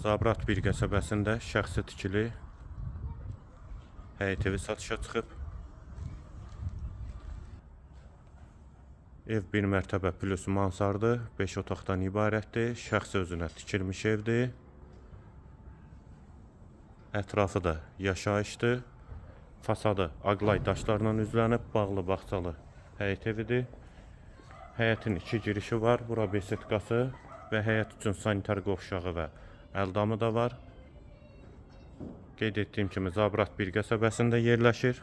Zabrat bir qəsəbəsində şəxsi tikili həyət evi satışa çıxıb. Ev bir mərtəbə plus mansardı, 5 otaqdan ibarətdir. Şəxsi özünə tikilmiş evdir. Ətrafı da yaşayışdır. Fasadı aqlay daşlarla üzlənib, bağlı bağçalı həyət evidir. Həyətin 2 girişi var. Bura besetkası və həyət üçün sanitar qovşağı və əldamı da var. Qeyd etdiyim kimi Zabrat bir qəsəbəsində yerləşir.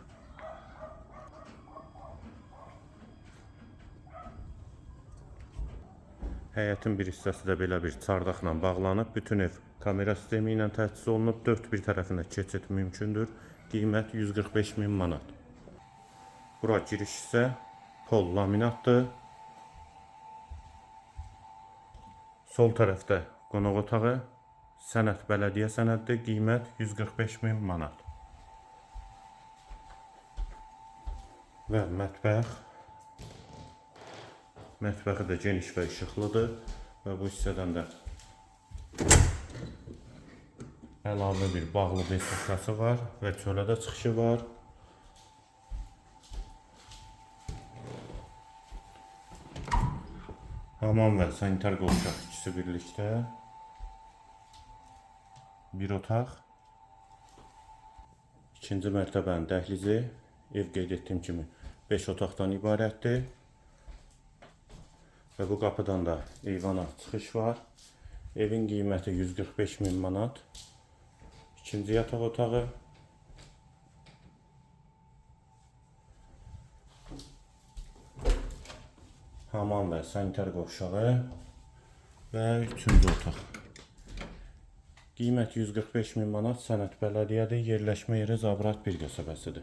Həyətin bir hissəsi də belə bir çardaqla bağlanıb. Bütün ev kamera sistemi ilə təchiz olunub. 4 bir tərəfinə keçid mümkündür. Qiymət 145.000 manat. Bura giriş isə pol laminatdır. Sol tərəfdə qonaq otağı, sənəd bələdiyyə sənəddir. Qiymət 145.000 manat. Və mətbəx. Mətbəxi də geniş və işıqlıdır və bu hissədən də əlavə bir bağlı besetkası var və çölə də çıxışı var. Hamam və sanitar qovşaq ikisi birlikdə. Bir otaq. İkinci mərtəbənin dəhlizi. Ev qeyd etdiyim kimi 5 otaqdan ibarətdir. Və bu qapıdan da eyvana çıxış var. Evin qiyməti 145.000 manat. İkinci yataq otağı. Hamam və sanitar qovşağı və üçüncü otaq. Qiymət 145.000 manat, sənəd bələdiyyədir, yerləşmə yeri Zabrat bir qəsəbəsidir.